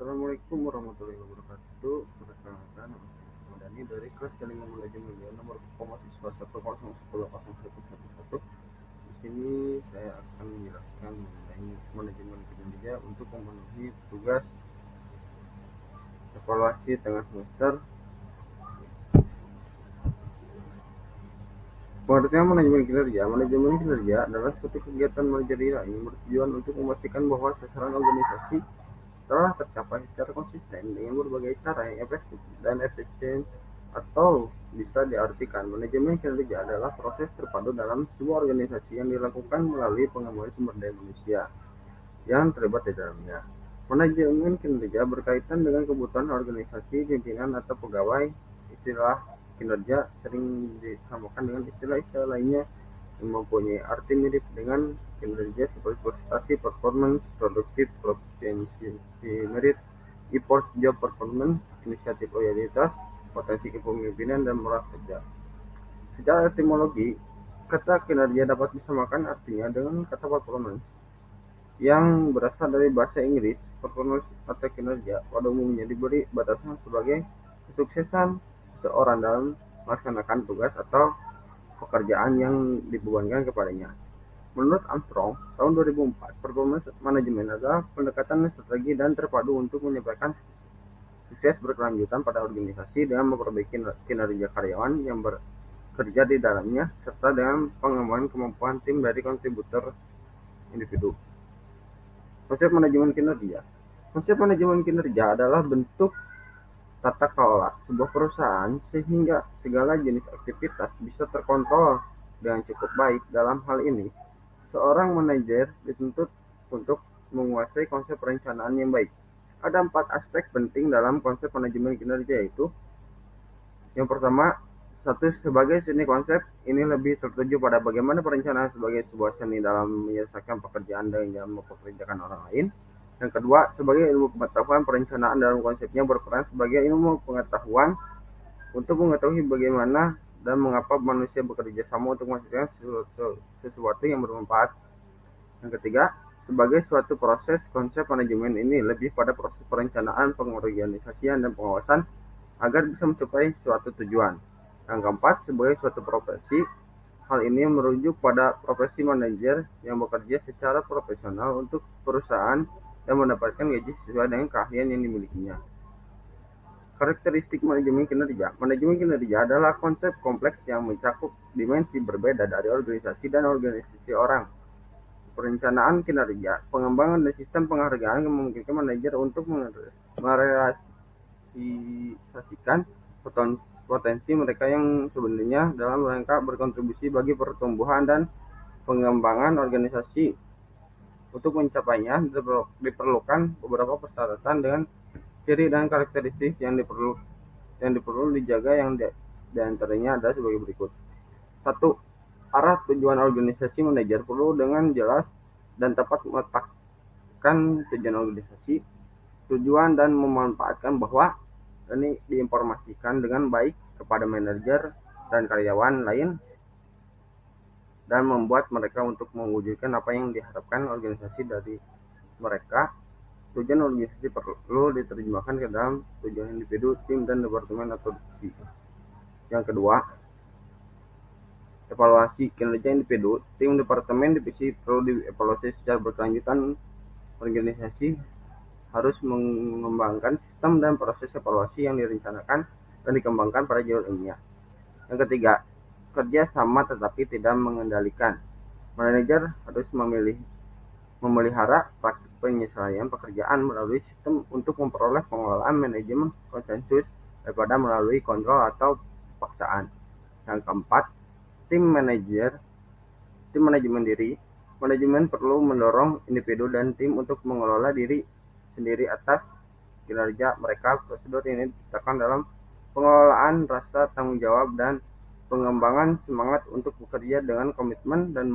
Assalamualaikum warahmatullahi wabarakatuh. Perkenalkan, nama Dani dari kelas Jaringan Manajemen nomor mahasiswa 101101111. Di sini saya akan menjelaskan mengenai manajemen kinerja untuk memenuhi tugas evaluasi tengah semester. Pengertian manajemen kinerja adalah suatu kegiatan manajerial yang bertujuan untuk memastikan bahwa sasaran organisasi telah tercapai secara konsisten dengan berbagai cara yang efektif dan efisien. Atau bisa diartikan, manajemen kinerja adalah proses terpadu dalam sebuah organisasi yang dilakukan melalui pengembangan sumber daya manusia yang terlibat di dalamnya. Manajemen kinerja berkaitan dengan kebutuhan organisasi, pimpinan, atau pegawai. Istilah kinerja sering disamakan dengan istilah-istilah lainnya yang mempunyai arti mirip dengan kinerja seperti prestasi, performance, produktif, proficiency, merit, effort, job performance, inisiatif loyalitas, potensi kepemimpinan, dan moral kerja. Secara etimologi, kata kinerja dapat disamakan artinya dengan kata performance, yang berasal dari bahasa Inggris. Performance atau kinerja pada umumnya diberi batasan sebagai kesuksesan seorang dalam melaksanakan tugas atau pekerjaan yang dibebankan kepadanya. Menurut Armstrong, tahun 2004, performance management adalah pendekatan strategi dan terpadu untuk menyampaikan sukses berkelanjutan pada organisasi dengan memperbaiki kinerja karyawan yang bekerja di dalamnya, serta dengan pengembangan kemampuan tim dari kontributor individu. Konsep manajemen kinerja. Konsep manajemen kinerja adalah bentuk tata kelola sebuah perusahaan sehingga segala jenis aktivitas bisa terkontrol dengan cukup baik. Dalam hal ini, seorang manajer dituntut untuk menguasai konsep perencanaan yang baik. Ada 4 aspek penting dalam konsep manajemen kinerja, yaitu yang pertama, satu, sebagai seni konsep, ini lebih tertuju pada bagaimana perencanaan sebagai sebuah seni dalam menyelesaikan pekerjaan dan mempekerjakan orang lain. Yang kedua, sebagai ilmu pengetahuan, perencanaan dalam konsepnya berperan sebagai ilmu pengetahuan untuk mengetahui bagaimana dan mengapa manusia bekerja sama untuk menghasilkan sesuatu yang bermanfaat. Yang ketiga, sebagai suatu proses, konsep manajemen ini lebih pada proses perencanaan, pengorganisasian, dan pengawasan agar bisa mencapai suatu tujuan. Yang keempat, sebagai suatu profesi, hal ini merujuk pada profesi manajer yang bekerja secara profesional untuk perusahaan dan mendapatkan gaji sesuai dengan keahlian yang dimilikinya. Karakteristik manajemen kinerja. Manajemen kinerja adalah konsep kompleks yang mencakup dimensi berbeda dari organisasi dan organisasi orang. Perencanaan kinerja, pengembangan dan sistem penghargaan yang memungkinkan manajer untuk merealisasikan potensi mereka yang sebenarnya dalam rangka berkontribusi bagi pertumbuhan dan pengembangan organisasi. Untuk mencapainya diperlukan beberapa persyaratan dengan ciri dan karakteristik yang perlu dijaga, yang diantaranya ada sebagai berikut. 1. Arah tujuan organisasi. Manajer perlu dengan jelas dan tepat meletakkan tujuan organisasi, tujuan, dan memanfaatkan bahwa ini diinformasikan dengan baik kepada manajer dan karyawan lain dan membuat mereka untuk mewujudkan apa yang diharapkan organisasi dari mereka. Tujuan organisasi perlu diterjemahkan ke dalam tujuan individu, tim, dan departemen atau divisi. Yang kedua, evaluasi kinerja individu. Tim, departemen, divisi perlu dievaluasi secara berkelanjutan. Organisasi harus mengembangkan sistem dan proses evaluasi yang direncanakan dan dikembangkan pada jalur ilmiah. Yang ketiga, kerja sama tetapi tidak mengendalikan. Manajer harus memelihara praktik penyesuaian pekerjaan melalui sistem untuk memperoleh pengelolaan manajemen konsensus daripada melalui kontrol atau paksaan. Yang keempat, tim manajemen diri. Manajemen perlu mendorong individu dan tim untuk mengelola diri sendiri atas kinerja mereka. Prosedur ini diciptakan dalam pengelolaan rasa tanggung jawab dan pengembangan semangat untuk bekerja dengan komitmen dan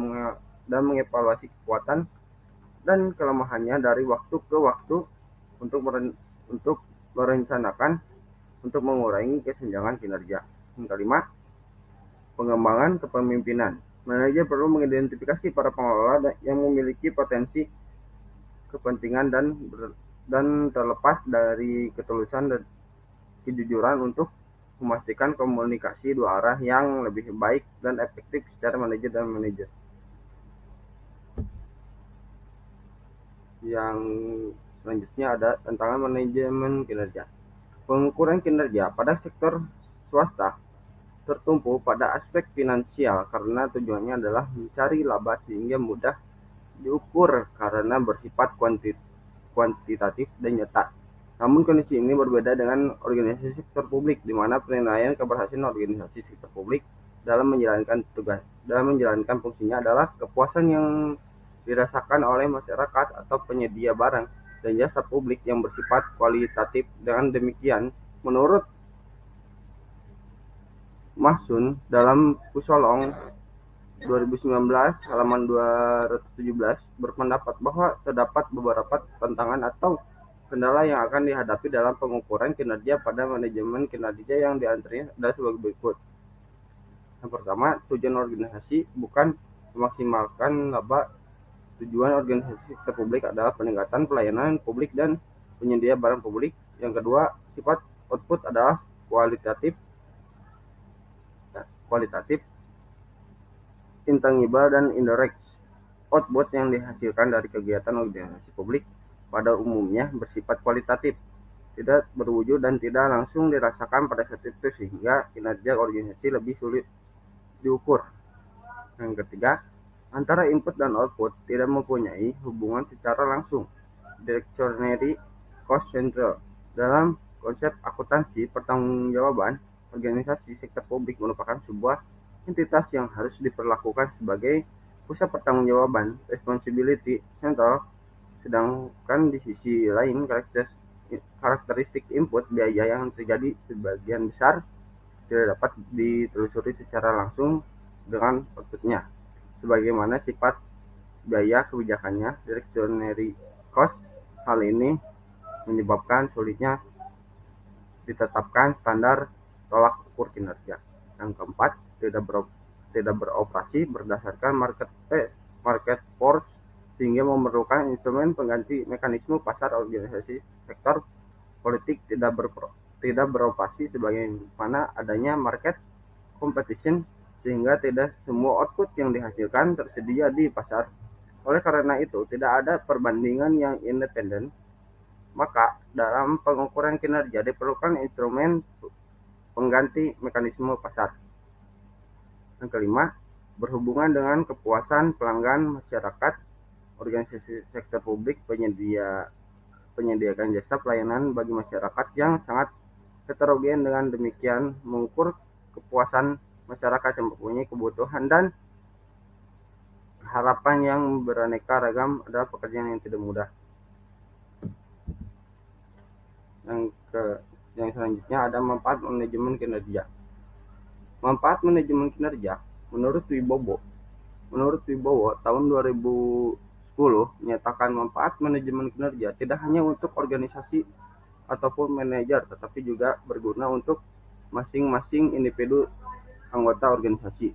mengevaluasi kekuatan dan kelemahannya dari waktu ke waktu untuk merencanakan untuk mengurangi kesenjangan kinerja. Yang kelima, pengembangan kepemimpinan. Manajer perlu mengidentifikasi para pengelola yang memiliki potensi, kepentingan, dan dan terlepas dari ketulusan dan kejujuran untuk memastikan komunikasi dua arah yang lebih baik dan efektif secara manajer dan manajer. Yang selanjutnya ada tantangan manajemen kinerja. Pengukuran kinerja pada sektor swasta tertumpu pada aspek finansial karena tujuannya adalah mencari laba sehingga mudah diukur karena bersifat kuantitatif dan nyata. Namun kondisi ini berbeda dengan organisasi sektor publik, di mana penilaian keberhasilan organisasi sektor publik dalam menjalankan fungsinya adalah kepuasan yang dirasakan oleh masyarakat atau penyedia barang dan jasa publik yang bersifat kualitatif. Dengan demikian, menurut Mahsun dalam Pusolong 2019 halaman 217 berpendapat bahwa terdapat beberapa tantangan atau kendala yang akan dihadapi dalam pengukuran kinerja pada manajemen kinerja yang diantaranya adalah sebagai berikut. Yang pertama, tujuan organisasi bukan memaksimalkan laba. Tujuan organisasi sektor publik adalah peningkatan pelayanan publik dan penyedia barang publik. Yang kedua, sifat output adalah kualitatif, kualitatif, intangible dan indirect. Output yang dihasilkan dari kegiatan organisasi publik pada umumnya bersifat kualitatif, tidak berwujud dan tidak langsung dirasakan pada saat itu sehingga kinerja organisasi lebih sulit diukur. Yang ketiga, antara input dan output tidak mempunyai hubungan secara langsung. Directionary cost central. Dalam konsep akuntansi pertanggungjawaban, organisasi sektor publik merupakan sebuah entitas yang harus diperlakukan sebagai pusat pertanggungjawaban responsibility central, sedangkan di sisi lain karakteristik input biaya yang terjadi sebagian besar tidak dapat ditelusuri secara langsung dengan outputnya. Sebagaimana sifat biaya kebijakannya, directionary cost, hal ini menyebabkan sulitnya ditetapkan standar tolak ukur kinerja. Yang keempat, tidak beroperasi berdasarkan market force sehingga memerlukan instrumen pengganti mekanisme pasar. Organisasi sektor politik tidak beroperasi sebagaimana adanya market competition sehingga tidak semua output yang dihasilkan tersedia di pasar. Oleh karena itu, tidak ada perbandingan yang independen, maka dalam pengukuran kinerja diperlukan instrumen pengganti mekanisme pasar. Yang kelima, berhubungan dengan kepuasan pelanggan masyarakat. Organisasi sektor publik penyediakan jasa pelayanan bagi masyarakat yang sangat heterogen. Dengan demikian, mengukur kepuasan masyarakat yang mempunyai kebutuhan dan harapan yang beraneka ragam adalah pekerjaan yang tidak mudah. Yang selanjutnya ada manfaat manajemen kinerja. Manfaat manajemen kinerja menurut Wibowo tahun 2010 menyatakan manfaat manajemen kinerja tidak hanya untuk organisasi ataupun manajer, tetapi juga berguna untuk masing-masing individu anggota organisasi.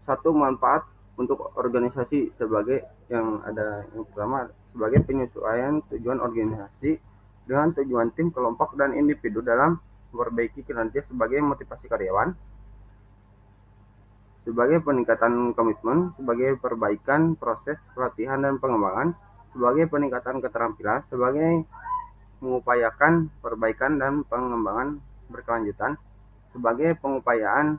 Satu, manfaat untuk organisasi yang pertama sebagai penyesuaian tujuan organisasi dengan tujuan tim, kelompok, dan individu dalam memperbaiki kinerja sebagai motivasi karyawan, sebagai peningkatan komitmen, sebagai perbaikan proses pelatihan dan pengembangan, sebagai peningkatan keterampilan, sebagai mengupayakan perbaikan dan pengembangan berkelanjutan, sebagai pengupayaan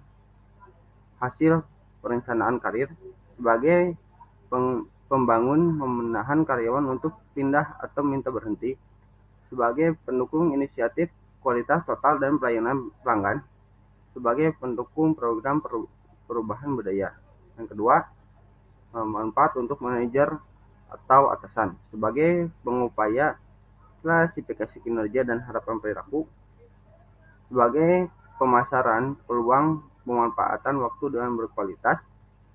hasil perencanaan karir, sebagai pembangun memenahan karyawan untuk pindah atau minta berhenti, sebagai pendukung inisiatif kualitas total dan pelayanan pelanggan, sebagai pendukung program perubahan budaya. Yang kedua, manfaat untuk manajer atau atasan sebagai pengupaya klasifikasi kinerja dan harapan perilaku, sebagai pemasaran peluang pemanfaatan waktu dengan berkualitas,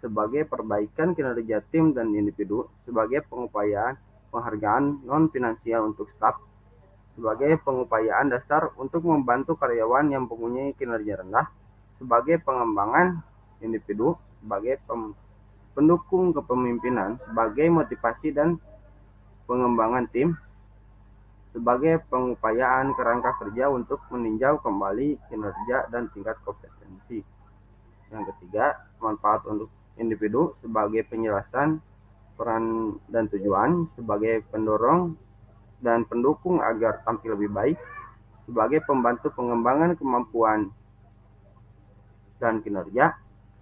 sebagai perbaikan kinerja tim dan individu, sebagai pengupayaan penghargaan non-finansial untuk staf, sebagai pengupayaan dasar untuk membantu karyawan yang mempunyai kinerja rendah, sebagai pengembangan individu, sebagai pendukung kepemimpinan, sebagai motivasi dan pengembangan tim, sebagai pengupayaan kerangka kerja untuk meninjau kembali kinerja dan tingkat kompetensi. Yang ketiga, manfaat untuk individu sebagai penjelasan peran dan tujuan, sebagai pendorong dan pendukung agar tampil lebih baik, sebagai pembantu pengembangan kemampuan dan kinerja,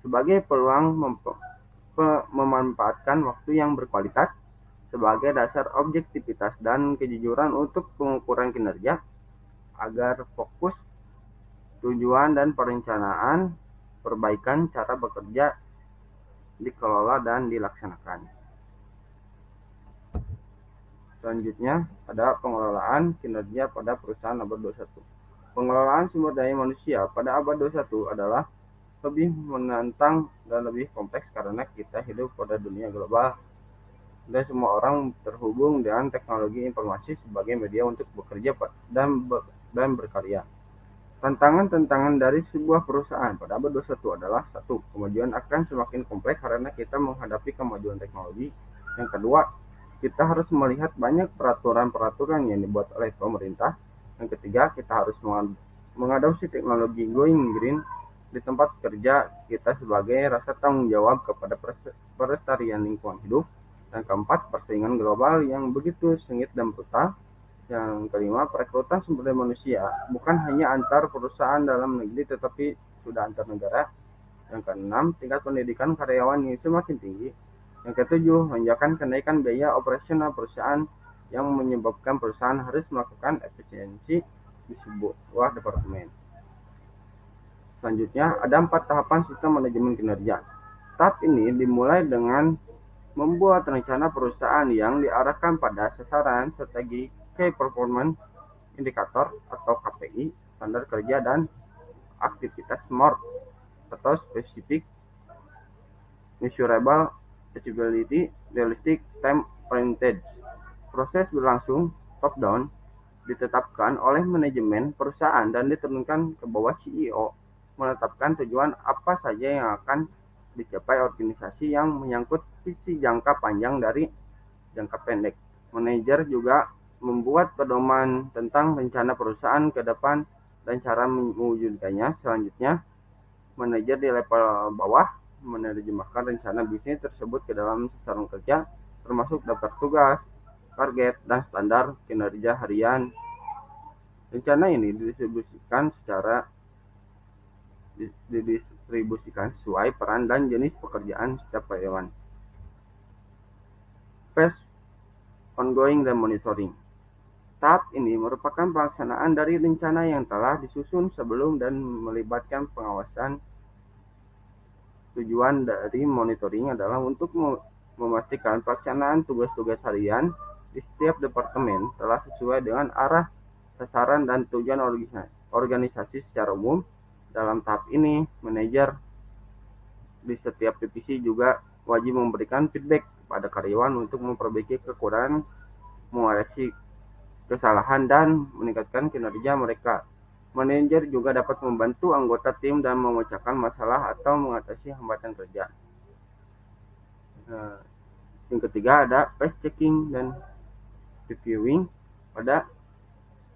sebagai peluang memanfaatkan waktu yang berkualitas, sebagai dasar objektivitas dan kejujuran untuk pengukuran kinerja, agar fokus, tujuan, dan perencanaan perbaikan cara bekerja dikelola dan dilaksanakan. Selanjutnya, ada pengelolaan kinerja pada perusahaan abad 21. Pengelolaan sumber daya manusia pada abad 21 adalah lebih menantang dan lebih kompleks karena kita hidup pada dunia global dan semua orang terhubung dengan teknologi informasi sebagai media untuk bekerja dan berkarya. Tantangan-tantangan dari sebuah perusahaan pada abad 21 adalah: satu, kemajuan akan semakin kompleks karena kita menghadapi kemajuan teknologi. Yang kedua, kita harus melihat banyak peraturan-peraturan yang dibuat oleh pemerintah. Yang ketiga, kita harus mengadopsi teknologi going green di tempat kerja kita sebagai rasa tanggung jawab kepada pelestarian lingkungan hidup. Yang keempat, persaingan global yang begitu sengit dan brutal. Yang kelima, perekrutan sumber daya manusia bukan hanya antar perusahaan dalam negeri tetapi sudah antar negara. Yang keenam, tingkat pendidikan karyawan yang semakin tinggi. Yang ketujuh, lonjakan kenaikan biaya operasional perusahaan yang menyebabkan perusahaan harus melakukan efisiensi di sebuah departemen. Selanjutnya, ada 4 tahapan sistem manajemen kinerja. Tahap ini dimulai dengan membuat rencana perusahaan yang diarahkan pada sasaran strategi Key Performance Indicator atau KPI, standar kerja, dan aktivitas SMART atau Specific, Measurable, Achievability, Realistic, Time Oriented. Proses berlangsung top-down, ditetapkan oleh manajemen perusahaan dan diturunkan ke bawah CEO, menetapkan tujuan apa saja yang akan dicapai organisasi yang menyangkut visi jangka panjang dari jangka pendek. Manajer juga membuat pedoman tentang rencana perusahaan ke depan dan cara mewujudkannya. Selanjutnya, manajer di level bawah menerjemahkan rencana bisnis tersebut ke dalam sasaran kerja, termasuk daftar tugas, target, dan standar kinerja harian. Rencana ini didistribusikan sesuai peran dan jenis pekerjaan setiap karyawan. Phase ongoing dan monitoring. Tahap ini merupakan pelaksanaan dari rencana yang telah disusun sebelum dan melibatkan pengawasan. Tujuan dari monitoring adalah untuk memastikan pelaksanaan tugas-tugas harian di setiap departemen telah sesuai dengan arah, sasaran, dan tujuan organisasi secara umum. Dalam tahap ini, manajer di setiap divisi juga wajib memberikan feedback kepada karyawan untuk memperbaiki kekurangan, mengoreksi kesalahan, dan meningkatkan kinerja mereka. Manajer juga dapat membantu anggota tim dan memecahkan masalah atau mengatasi hambatan kerja. Yang ketiga, ada phase checking dan reviewing. Pada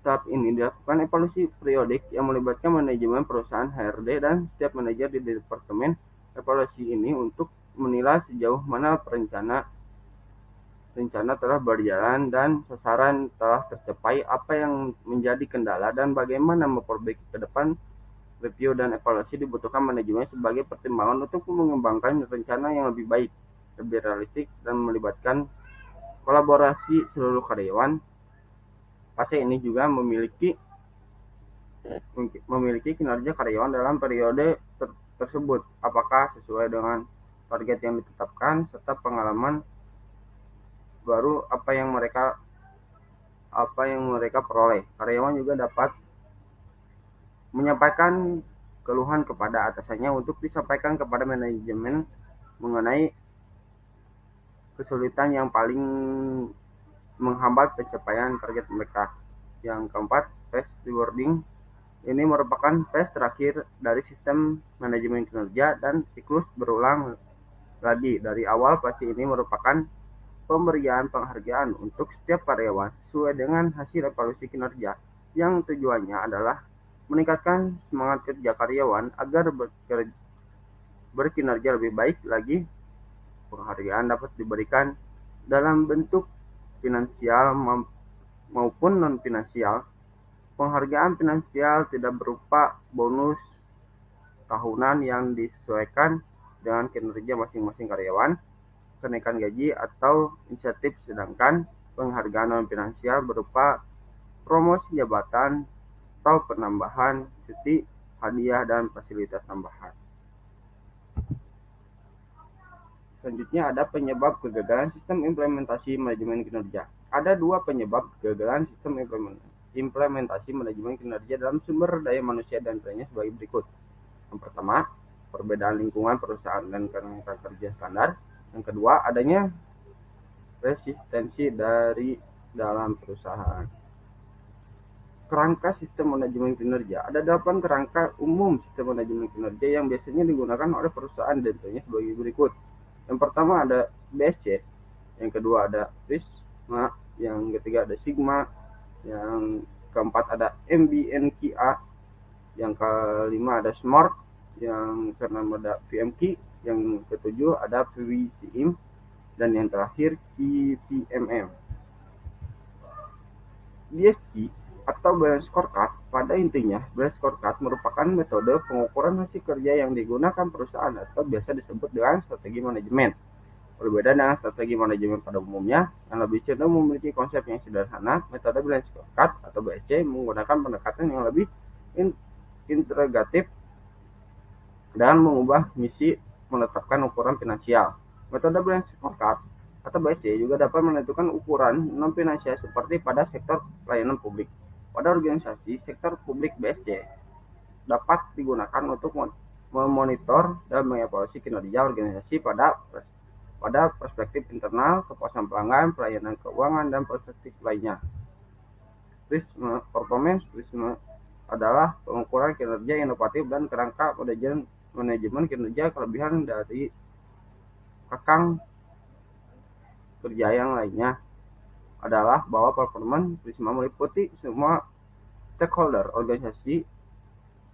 tahap ini dilakukan evaluasi periodik yang melibatkan manajemen perusahaan, HRD, dan setiap manajer di departemen. Evaluasi ini untuk menilai sejauh mana rencana telah berjalan dan sasaran telah tercapai, apa yang menjadi kendala, dan bagaimana memperbaiki ke depan. Review dan evaluasi dibutuhkan manajemen sebagai pertimbangan untuk mengembangkan rencana yang lebih baik, lebih realistik, dan melibatkan kolaborasi seluruh karyawan. Fase ini juga memiliki kinerja karyawan dalam periode tersebut, apakah sesuai dengan target yang ditetapkan, serta pengalaman baru apa yang mereka peroleh. Karyawan juga dapat menyampaikan keluhan kepada atasannya untuk disampaikan kepada manajemen mengenai kesulitan yang paling menghambat pencapaian target mereka. Yang keempat, phase rewarding. Ini merupakan phase terakhir dari sistem manajemen kinerja dan siklus berulang lagi dari awal. Fase ini merupakan pemberian penghargaan untuk setiap karyawan sesuai dengan hasil evaluasi kinerja, yang tujuannya adalah meningkatkan semangat kerja karyawan agar berkinerja lebih baik lagi. Penghargaan dapat diberikan dalam bentuk finansial maupun non-finansial. Penghargaan finansial tidak berupa bonus tahunan yang disesuaikan dengan kinerja masing-masing karyawan, kenaikan gaji, atau insentif, sedangkan penghargaan non-finansial berupa promosi jabatan atau penambahan cuti, hadiah, dan fasilitas tambahan. Selanjutnya ada penyebab kegagalan sistem implementasi manajemen kinerja. Ada dua penyebab kegagalan sistem implementasi manajemen kinerja dalam sumber daya manusia dan lainnya sebagai berikut. Yang pertama, perbedaan lingkungan perusahaan dan kerangka kerja standar. Yang kedua, adanya resistensi dari dalam perusahaan. Kerangka sistem manajemen kinerja. Ada 8 kerangka umum sistem manajemen kinerja yang biasanya digunakan oleh perusahaan dan lainnya sebagai berikut. Yang pertama ada BSC, yang kedua ada Prisma, yang ketiga ada Sigma, yang keempat ada MBNQA, yang kelima ada SMART, yang keenam ada VMQ, yang ketujuh ada PWCM, dan yang terakhir KPMM. BSC atau Balance Scorecard, pada intinya Balance Scorecard merupakan metode pengukuran hasil kerja yang digunakan perusahaan atau biasa disebut dengan strategi manajemen. Berbeda dengan strategi manajemen pada umumnya, yang lebih cenderung memiliki konsep yang sederhana, metode Balance Scorecard atau BSC menggunakan pendekatan yang lebih integratif dan mengubah misi menetapkan ukuran finansial. Metode Balance Scorecard atau BSC juga dapat menentukan ukuran non-finansial seperti pada sektor pelayanan publik. Pada organisasi sektor publik, BSC dapat digunakan untuk memonitor dan mengevaluasi kinerja organisasi pada perspektif internal, kepuasan pelanggan, pelayanan keuangan, dan perspektif lainnya. Performance Prisma adalah pengukuran kinerja inovatif dan kerangka manajemen kinerja kelebihan dari rekan kerja yang lainnya adalah bahwa performance Prisma meliputi semua stakeholder organisasi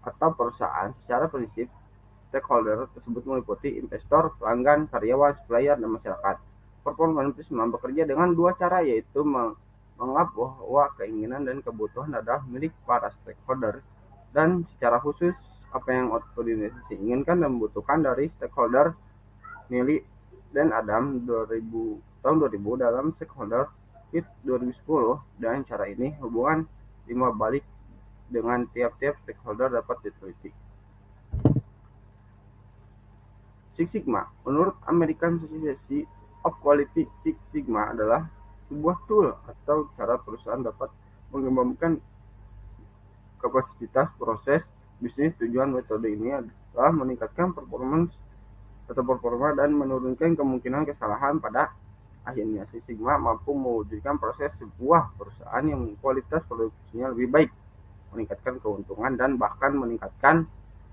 atau perusahaan. Secara prinsip, stakeholder tersebut meliputi investor, pelanggan, karyawan, supplier, dan masyarakat. Performance Prisma bekerja dengan dua cara, yaitu menganggap bahwa keinginan dan kebutuhan adalah milik para stakeholder, dan secara khusus apa yang organisasi inginkan dan membutuhkan dari stakeholder. Neely dan Adam tahun 2000 dalam Stakeholder Fit 2010, dan cara ini hubungan timbal balik dengan tiap-tiap stakeholder dapat diteliti. Six Sigma. Menurut American Society of Quality, Six Sigma adalah sebuah tool atau cara perusahaan dapat mengembangkan kapasitas proses bisnis. Tujuan metode ini adalah meningkatkan performa dan menurunkan kemungkinan kesalahan. Pada akhirnya, Six Sigma mampu mewujudkan proses sebuah perusahaan yang kualitas produksinya lebih baik, meningkatkan keuntungan, dan bahkan meningkatkan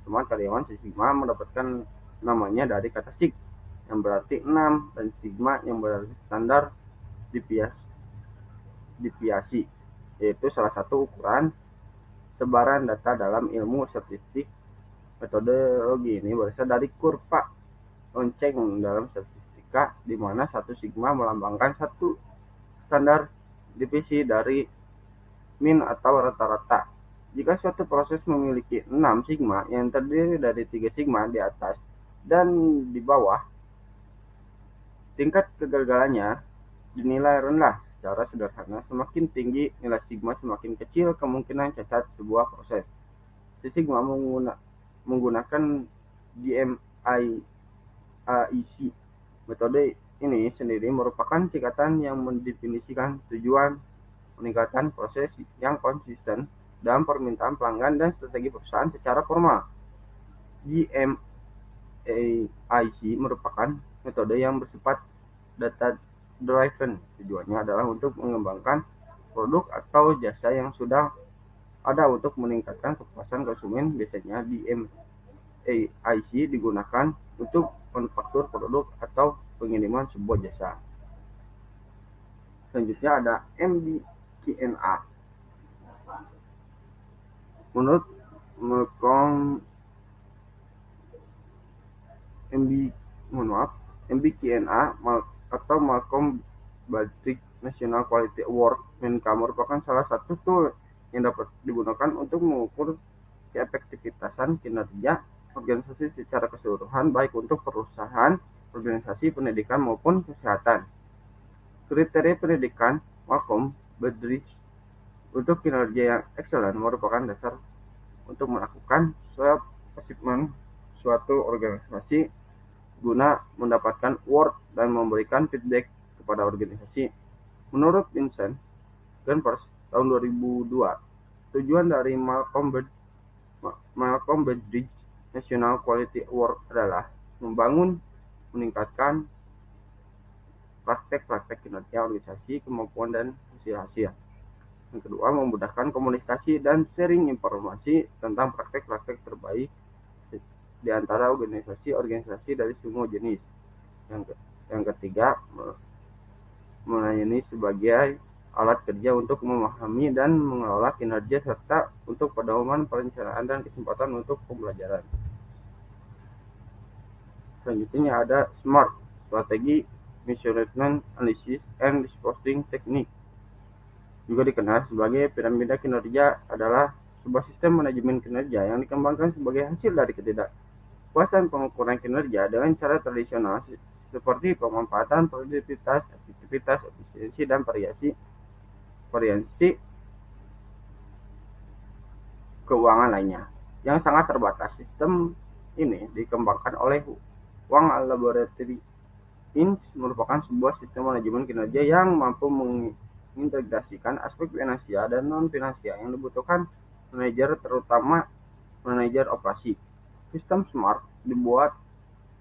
semangat karyawan. Six Sigma mendapatkan namanya dari kata Six yang berarti 6 dan Sigma yang berarti standar deviasi, yaitu salah satu ukuran sebaran data dalam ilmu statistik. Metodologi ini berasal dari kurva lonceng dalam statistika, di mana 1 sigma melambangkan satu standar divisi dari min atau rata-rata. Jika suatu proses memiliki 6 sigma yang terdiri dari 3 sigma di atas dan di bawah, tingkat kegagalannya dinilai rendah. Secara sederhana, semakin tinggi nilai sigma, semakin kecil kemungkinan cacat sebuah proses. Si sigma menggunakan GMAIC. Metode ini sendiri merupakan tingkatan yang mendefinisikan tujuan, meningkatkan proses yang konsisten, dan permintaan pelanggan dan strategi perusahaan secara formal. GMAIC merupakan metode yang bersifat data driven. Tujuannya adalah untuk mengembangkan produk atau jasa yang sudah ada untuk meningkatkan kepuasan konsumen. Biasanya GMAIC digunakan untuk manufaktur produk atau pengiriman sebuah jasa. Selanjutnya ada MBKNA. Menurut Malcolm MB mohon maaf MBKNA atau Malcolm Baldrige National Quality Award (MENQA) merupakan salah satu tool yang dapat digunakan untuk mengukur keefektivitasan kinerja organisasi secara keseluruhan, baik untuk perusahaan, organisasi pendidikan maupun kesehatan. Kriteria pendidikan Malcolm Baldrige untuk kinerja yang excellent merupakan dasar untuk melakukan self-assessment suatu organisasi guna mendapatkan award dan memberikan feedback kepada organisasi. Menurut Vincent Gempers tahun 2002, tujuan dari Malcolm Baldrige National Quality Award adalah membangun, meningkatkan praktek-praktek kinerja organisasi, kemampuan dan hasil-hasil. Yang kedua, memudahkan komunikasi dan sharing informasi tentang praktek-praktek terbaik di antara organisasi-organisasi dari semua jenis. Yang ketiga, melayani sebagai alat kerja untuk memahami dan mengelola kinerja serta untuk pedoman perencanaan dan kesempatan untuk pembelajaran. Selanjutnya ada SMART, strategi measurement analysis and reporting technique. Juga dikenal sebagai piramida kinerja, adalah sebuah sistem manajemen kinerja yang dikembangkan sebagai hasil dari ketidakpuasan pengukuran kinerja dengan cara tradisional seperti pemanfaatan produktivitas, efektivitas, efisiensi, dan variasi keuangan lainnya yang sangat terbatas. Sistem ini dikembangkan oleh Wang Laboratory Inc. merupakan sebuah sistem manajemen kinerja yang mampu mengintegrasikan aspek finansial dan non-finansial yang dibutuhkan manajer, terutama manajer operasi. Sistem SMART dibuat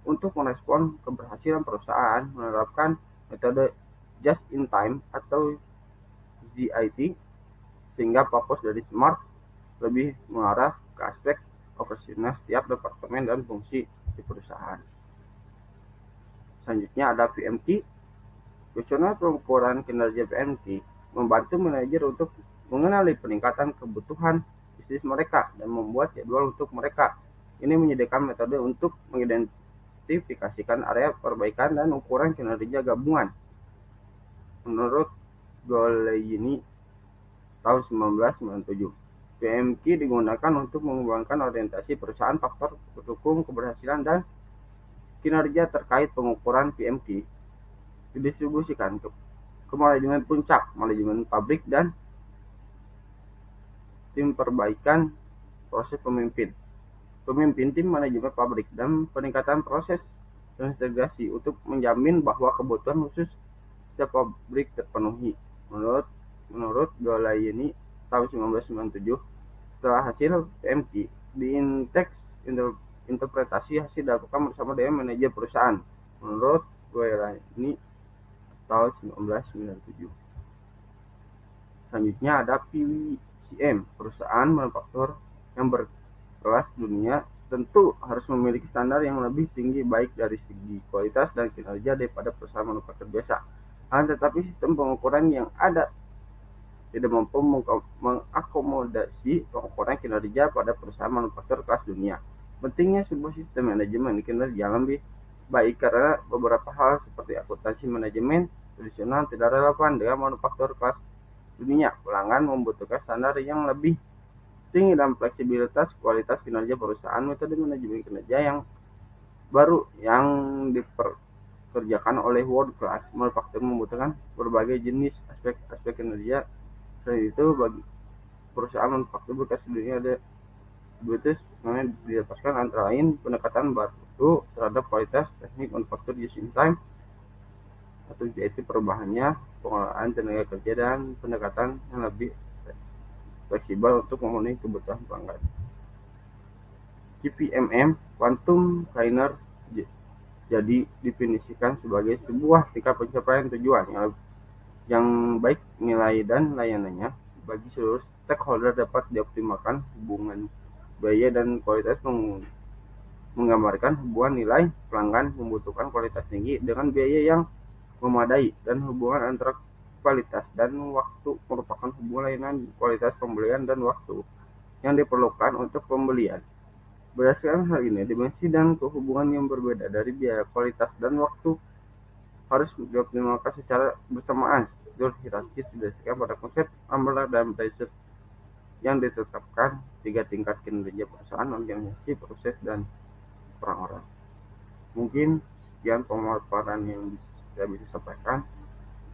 untuk merespon keberhasilan perusahaan menerapkan metode just in time atau JIT, sehingga fokus dari SMART lebih mengarah ke aspek operasional setiap departemen dan fungsi di perusahaan. Selanjutnya ada PMT. Kuesioner pengukuran kinerja PMT membantu manajer untuk mengenali peningkatan kebutuhan bisnis mereka dan membuat jadwal untuk mereka. Ini menyediakan metode untuk mengidentifikasikan area perbaikan dan ukuran kinerja gabungan. Menurut Goleini tahun 1997, PMQ digunakan untuk mengembangkan orientasi perusahaan, faktor pendukung keberhasilan dan kinerja terkait pengukuran PMQ didistribusikan ke manajemen puncak, manajemen pabrik, dan tim perbaikan proses pemimpin, tim manajemen pabrik, dan peningkatan proses dan integrasi untuk menjamin bahwa kebutuhan khusus setiap pabrik terpenuhi. Menurut Goleini tahun 1997, setelah hasil PMQ diindeks, interpretasi hasil dilakukan bersama dengan manajer perusahaan. Menurut Goleini tahun 1997. Selanjutnya ada PWCM. Perusahaan manufaktur yang berkelas dunia tentu harus memiliki standar yang lebih tinggi baik dari segi kualitas dan kinerja daripada perusahaan manufaktur biasa. Tetapi sistem pengukuran yang ada tidak mampu mengakomodasi pengukuran kinerja pada perusahaan manufaktur kelas dunia. Pentingnya sebuah sistem manajemen kinerja lebih baik karena beberapa hal seperti akuntansi manajemen tradisional tidak relevan dengan manufaktur kelas dunia. Pelanggan membutuhkan standar yang lebih tinggi dan fleksibilitas kualitas kinerja perusahaan. Metode manajemen kinerja yang baru yang dikerjakan oleh world class manufaktur membutuhkan berbagai jenis aspek kinerja. Selain itu, bagi perusahaan manufaktur berkelas dunia ada British didapatkan antara lain pendekatan baru terhadap kualitas, teknik manufaktur just in time, atau yaitu perubahannya, pengelolaan tenaga kerja, dan pendekatan yang lebih fleksibel untuk memenuhi kebutuhan pelanggan. QPMM, Quantum Cleaner, jadi definisikan sebagai sebuah tingkat pencapaian tujuan yang baik nilai dan layanannya bagi seluruh stakeholder dapat dioptimalkan. Hubungan biaya dan kualitas menggambarkan hubungan nilai pelanggan membutuhkan kualitas tinggi dengan biaya yang memadai, dan hubungan antara kualitas dan waktu merupakan hubungan layanan kualitas pembelian dan waktu yang diperlukan untuk pembelian. Berdasarkan hal ini, dimensi dan kehubungan yang berbeda dari biaya, kualitas, dan waktu harus dioptimalkan secara bersamaan. Jalur hierarkis didasarkan pada konsep umbrella dan Bracer yang ditetapkan tiga tingkat kinerja perusahaan, organisasi, proses, dan orang-orang. Mungkin sekian pemaparan yang saya bisa sampaikan.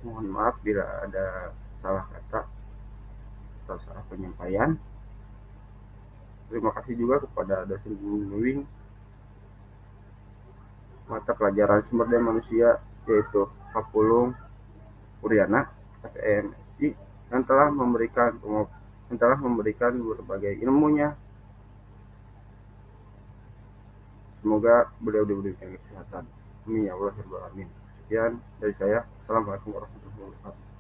Mohon maaf bila ada salah kata atau salah penyampaian. Terima kasih juga kepada dosen pembimbing mata pelajaran sumber daya manusia yaitu Kapulung Uriana SMSI yang telah memberikan berbagai ilmunya. Semoga beliau diberikan kesehatan. Amin ya Allah. Sekian dari saya. Assalamualaikum warahmatullahi wabarakatuh.